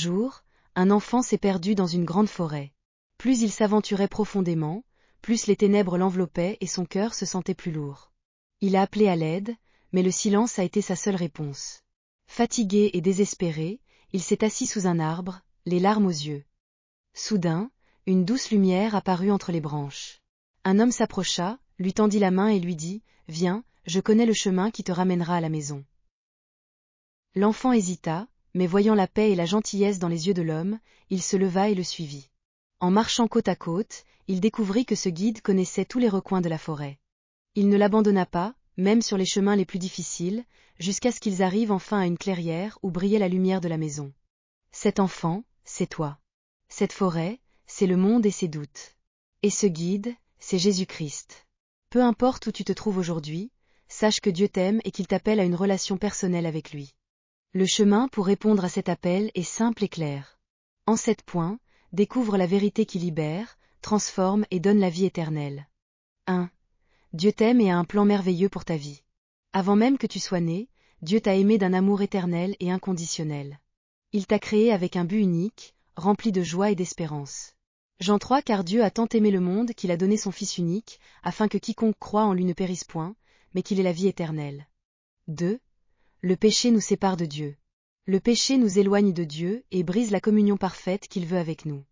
jour, un enfant s'est perdu dans une grande forêt. Plus il s'aventurait profondément, plus les ténèbres l'enveloppaient et son cœur se sentait plus lourd. Il a appelé à l'aide, mais le silence a été sa seule réponse. Fatigué et désespéré, il s'est assis sous un arbre, les larmes aux yeux. Soudain, une douce lumière apparut entre les branches. Un homme s'approcha, lui tendit la main et lui dit « Viens, je connais le chemin qui te ramènera à la maison. » L'enfant hésita, mais voyant la paix et la gentillesse dans les yeux de l'homme, il se leva et le suivit. En marchant côte à côte, il découvrit que ce guide connaissait tous les recoins de la forêt. Il ne l'abandonna pas, même sur les chemins les plus difficiles, jusqu'à ce qu'ils arrivent enfin à une clairière où brillait la lumière de la maison. Cet enfant, c'est toi. Cette forêt, c'est le monde et ses doutes. Et ce guide, c'est Jésus-Christ. Peu importe où tu te trouves aujourd'hui, sache que Dieu t'aime et qu'il t'appelle à une relation personnelle avec lui. Le chemin pour répondre à cet appel est simple et clair. En 7 points, découvre la vérité qui libère, transforme et donne la vie éternelle. 1. Dieu t'aime et a un plan merveilleux pour ta vie. Avant même que tu sois né, Dieu t'a aimé d'un amour éternel et inconditionnel. Il t'a créé avec un but unique, rempli de joie et d'espérance. Jean 3 Car Dieu a tant aimé le monde qu'il a donné son Fils unique, afin que quiconque croit en lui ne périsse point, mais qu'il ait la vie éternelle. 2. Le péché nous sépare de Dieu. Le péché nous éloigne de Dieu et brise la communion parfaite qu'il veut avec nous.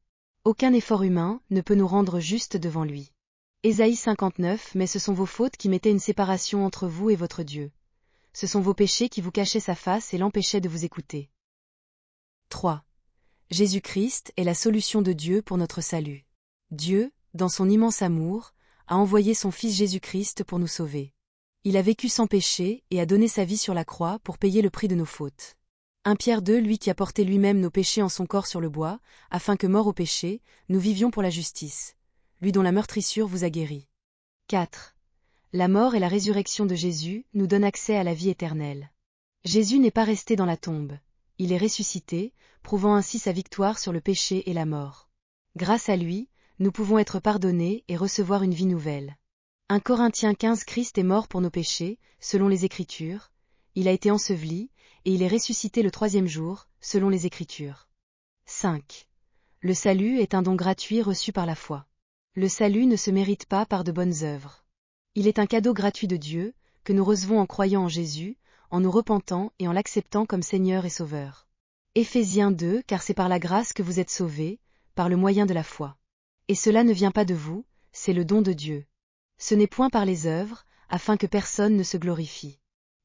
Aucun effort humain ne peut nous rendre justes devant lui. Ésaïe 59 Mais ce sont vos fautes qui mettaient une séparation entre vous et votre Dieu. Ce sont vos péchés qui vous cachaient sa face et l'empêchaient de vous écouter. 3. Jésus-Christ est la solution de Dieu pour notre salut. Dieu, dans son immense amour, a envoyé son Fils Jésus-Christ pour nous sauver. Il a vécu sans péché et a donné sa vie sur la croix pour payer le prix de nos fautes. 1 Pierre 2 Lui qui a porté lui-même nos péchés en son corps sur le bois, afin que, morts au péché, nous vivions pour la justice. Lui dont la meurtrissure vous a guéri. 4. La mort et la résurrection de Jésus nous donnent accès à la vie éternelle. Jésus n'est pas resté dans la tombe. Il est ressuscité, prouvant ainsi sa victoire sur le péché et la mort. Grâce à lui, nous pouvons être pardonnés et recevoir une vie nouvelle. 1 Corinthiens 15 Christ est mort pour nos péchés, selon les Écritures, il a été enseveli, et il est ressuscité le 3e jour, selon les Écritures. 5. Le salut est un don gratuit reçu par la foi. Le salut ne se mérite pas par de bonnes œuvres. Il est un cadeau gratuit de Dieu, que nous recevons en croyant en Jésus, en nous repentant et en l'acceptant comme Seigneur et Sauveur. Éphésiens 2 Car c'est par la grâce que vous êtes sauvés, par le moyen de la foi. Et cela ne vient pas de vous, c'est le don de Dieu. Ce n'est point par les œuvres, afin que personne ne se glorifie.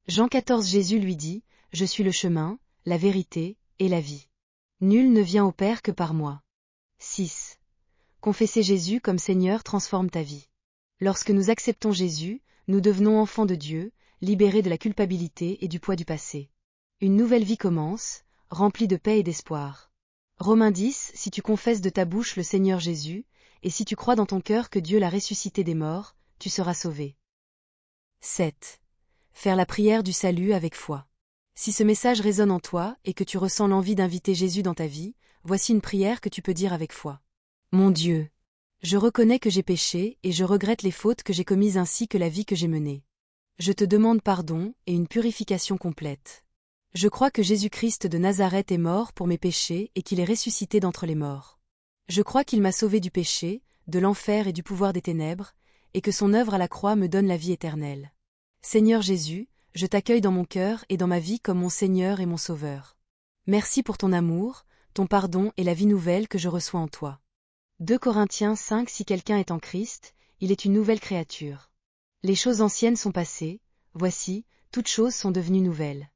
Jean 14 Jésus lui dit, Je suis le chemin, la vérité, et la vie. Nul ne vient au Père que par moi. 6. Confesser Jésus comme Seigneur transforme ta vie. Lorsque nous acceptons Jésus, nous devenons enfants de Dieu, libérés de la culpabilité et du poids du passé. Une nouvelle vie commence, remplie de paix et d'espoir. Romains 10 Si tu confesses de ta bouche le Seigneur Jésus, et si tu crois dans ton cœur que Dieu l'a ressuscité des morts, tu seras sauvé. 7. Faire la prière du salut avec foi. Si ce message résonne en toi et que tu ressens l'envie d'inviter Jésus dans ta vie, voici une prière que tu peux dire avec foi. Mon Dieu, je reconnais que j'ai péché et je regrette les fautes que j'ai commises ainsi que la vie que j'ai menée. Je te demande pardon et une purification complète. Je crois que Jésus-Christ de Nazareth est mort pour mes péchés et qu'il est ressuscité d'entre les morts. Je crois qu'il m'a sauvé du péché, de l'enfer et du pouvoir des ténèbres, et que son œuvre à la croix me donne la vie éternelle. Seigneur Jésus, je t'accueille dans mon cœur et dans ma vie comme mon Seigneur et mon Sauveur. Merci pour ton amour, ton pardon et la vie nouvelle que je reçois en toi. 2 Corinthiens 5 Si quelqu'un est en Christ, il est une nouvelle créature. Les choses anciennes sont passées, voici, toutes choses sont devenues nouvelles.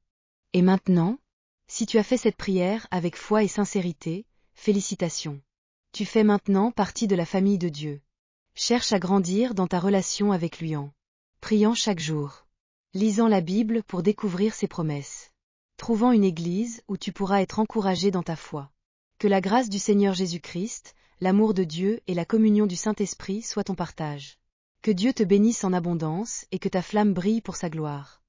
Et maintenant, si tu as fait cette prière avec foi et sincérité, félicitations. Tu fais maintenant partie de la famille de Dieu. Cherche à grandir dans ta relation avec lui en priant chaque jour, lisant la Bible pour découvrir ses promesses, trouvant une église où tu pourras être encouragé dans ta foi. Que la grâce du Seigneur Jésus-Christ, l'amour de Dieu et la communion du Saint-Esprit soient ton partage. Que Dieu te bénisse en abondance et que ta flamme brille pour sa gloire.